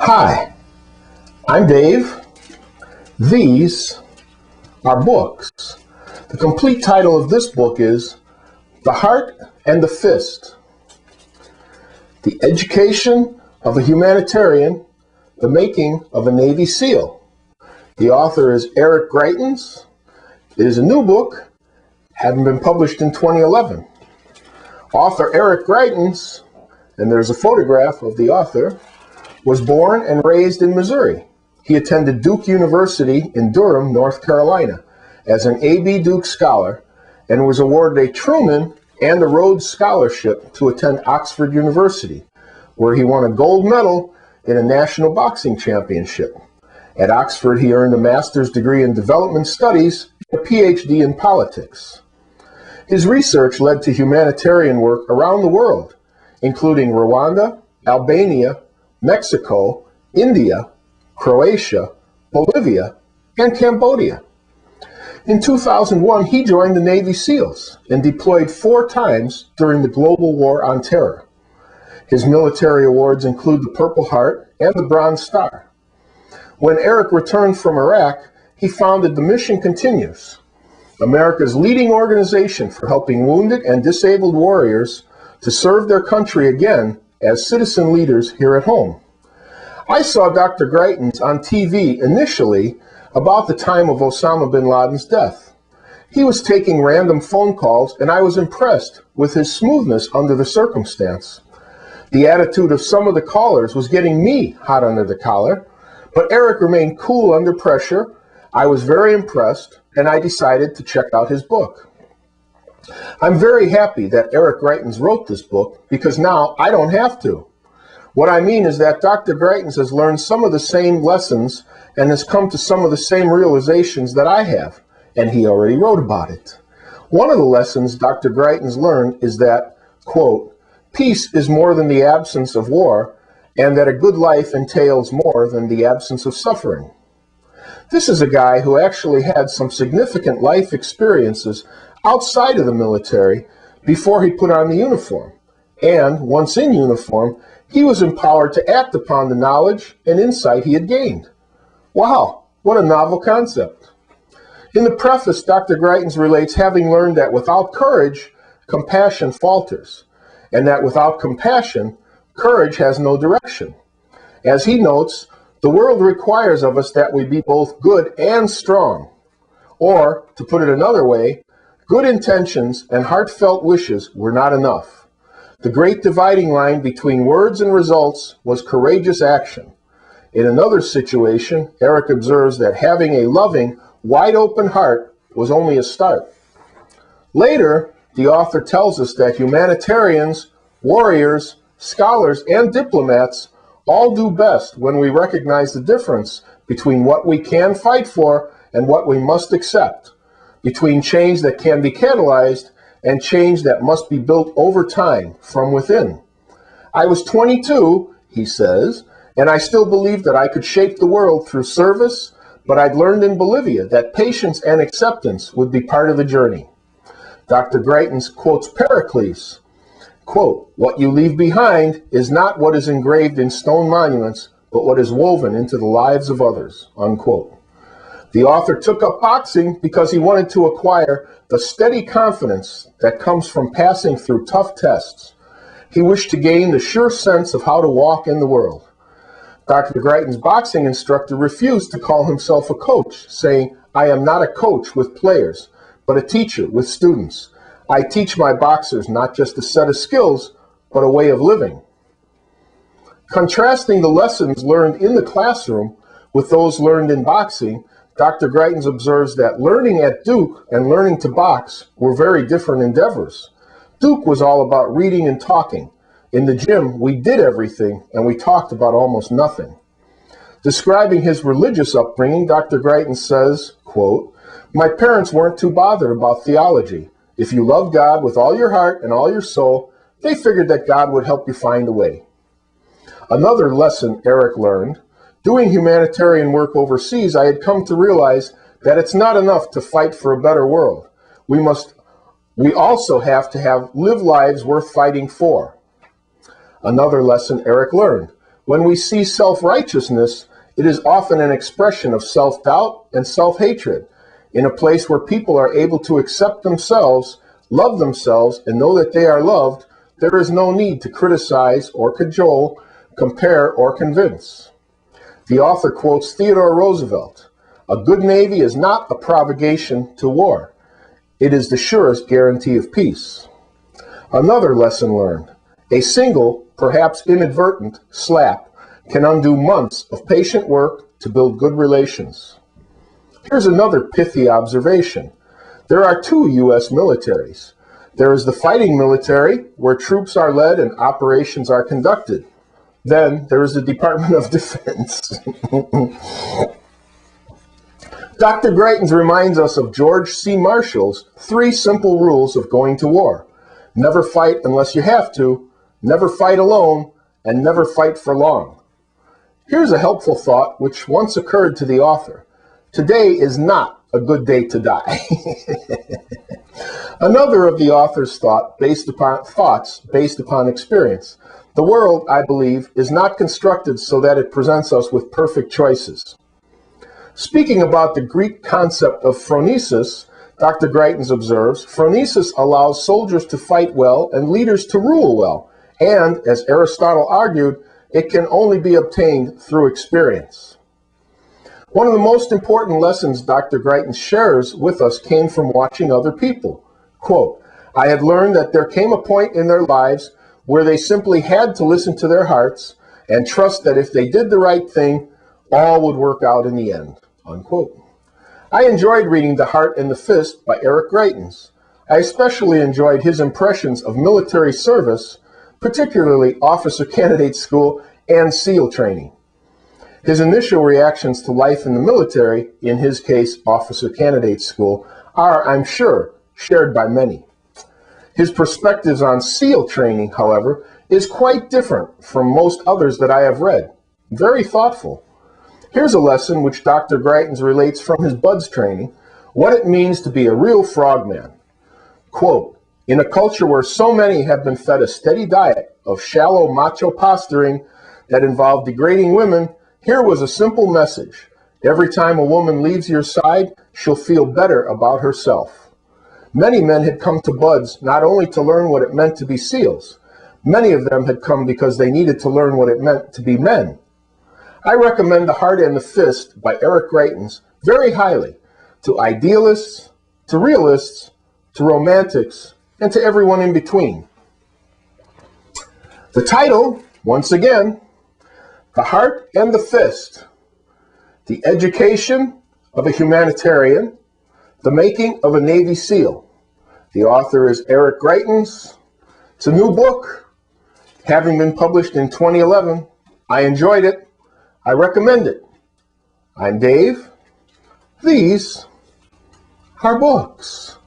Hi, I'm Dave. These are books. The complete title of this book is The Heart and the Fist. The Education of a Humanitarian, the Making of a Navy SEAL. The author is Eric Greitens. It is a new book, having been published in 2011. Author Eric Greitens, and there's a photograph of the author, was born and raised in Missouri. He attended Duke University in Durham, North Carolina, as an A.B. Duke scholar and was awarded a Truman and a Rhodes Scholarship to attend Oxford University, where he won a gold medal in a national boxing championship. At Oxford, he earned a master's degree in development studies and a PhD in politics. His research led to humanitarian work around the world, including Rwanda, Albania, Mexico, India, Croatia, Bolivia, and Cambodia. In 2001, he joined the Navy SEALs and deployed 4 times during the global war on terror. His military awards include the Purple Heart and the Bronze Star. When Eric returned from Iraq, he founded The Mission Continues, America's leading organization for helping wounded and disabled warriors to serve their country again as citizen leaders here at home. I saw Dr. Greitens on TV initially about the time of Osama bin Laden's death. He was taking random phone calls, and I was impressed with his smoothness under the circumstance. The attitude of some of the callers was getting me hot under the collar, but Eric remained cool under pressure. I was very impressed, and I decided to check out his book. I'm very happy that Eric Greitens wrote this book because now I don't have to. What I mean is that Dr. Greitens has learned some of the same lessons and has come to some of the same realizations that I have, and he already wrote about it. One of the lessons Dr. Greitens learned is that, quote, peace is more than the absence of war, and that a good life entails more than the absence of suffering. This is a guy who actually had some significant life experiences outside of the military before he put on the uniform. And once in uniform, he was empowered to act upon the knowledge and insight he had gained. Wow, what a novel concept. In the preface, Dr. Greitens relates having learned that without courage, compassion falters, and that without compassion, courage has no direction. As he notes, the world requires of us that we be both good and strong. Or, to put it another way, good intentions and heartfelt wishes were not enough. The great dividing line between words and results was courageous action. In another situation, Eric observes that having a loving, wide-open heart was only a start. Later, the author tells us that humanitarians, warriors, scholars, and diplomats all do best when we recognize the difference between what we can fight for and what we must accept, between change that can be catalyzed and change that must be built over time from within. I was 22, he says, and I still believed that I could shape the world through service, but I'd learned in Bolivia that patience and acceptance would be part of the journey. Dr. Greitens quotes Pericles, quote, what you leave behind is not what is engraved in stone monuments, but what is woven into the lives of others, unquote. The author took up boxing because he wanted to acquire the steady confidence that comes from passing through tough tests. He wished to gain the sure sense of how to walk in the world. Dr. Greitens' boxing instructor refused to call himself a coach, saying, I am not a coach with players, but a teacher with students. I teach my boxers not just a set of skills, but a way of living. Contrasting the lessons learned in the classroom with those learned in boxing, Dr. Greitens observes that learning at Duke and learning to box were very different endeavors. Duke was all about reading and talking. In the gym, we did everything, and we talked about almost nothing. Describing his religious upbringing, Dr. Greitens says, quote, my parents weren't too bothered about theology. If you love God with all your heart and all your soul, they figured that God would help you find a way. Another lesson Eric learned, doing humanitarian work overseas, I had come to realize that it's not enough to fight for a better world. We also have to live lives worth fighting for. Another lesson Eric learned, When we see self-righteousness, it is often an expression of self-doubt and self-hatred. In a place where people are able to accept themselves, love themselves, and know that they are loved, there is no need to criticize or cajole, compare or convince. The author quotes Theodore Roosevelt, "A good navy is not a provocation to war. It is the surest guarantee of peace." Another lesson learned: a single, perhaps inadvertent, slap can undo months of patient work to build good relations. Here's another pithy observation. There are two U.S. militaries. There is the fighting military, where troops are led and operations are conducted. Then there is the Department of Defense. Dr. Greitens reminds us of George C. Marshall's 3 simple rules of going to war. Never fight unless you have to, never fight alone, and never fight for long. Here's a helpful thought which once occurred to the author. Today is not a good day to die. Another of the author's thoughts based upon experience. The world, I believe, is not constructed so that it presents us with perfect choices. Speaking about the Greek concept of phronesis, Dr. Greitens observes, phronesis allows soldiers to fight well and leaders to rule well, and, as Aristotle argued, it can only be obtained through experience. One of the most important lessons Dr. Greitens shares with us came from watching other people. Quote, "I had learned that there came a point in their lives where they simply had to listen to their hearts and trust that if they did the right thing, all would work out in the end." Unquote. I enjoyed reading The Heart and the Fist by Eric Greitens. I especially enjoyed his impressions of military service, particularly officer candidate school and SEAL training. His initial reactions to life in the military, in his case officer candidate school, are, I'm sure, shared by many. His perspectives on SEAL training, however, is quite different from most others that I have read. Very thoughtful. Here's a lesson which Dr. Greitens relates from his BUDS training, what it means to be a real frogman. Quote, "In a culture where so many have been fed a steady diet of shallow macho posturing that involved degrading women, here was a simple message. Every time a woman leaves your side, she'll feel better about herself." Many men had come to BUDS not only to learn what it meant to be SEALs. Many of them had come because they needed to learn what it meant to be men. I recommend The Heart and the Fist by Eric Greitens very highly to idealists, to realists, to romantics, and to everyone in between. The title, once again, The Heart and the Fist, The Education of a Humanitarian, The Making of a Navy SEAL. The author is Eric Greitens. It's a new book, having been published in 2011. I enjoyed it. I recommend it. I'm Dave. These are books.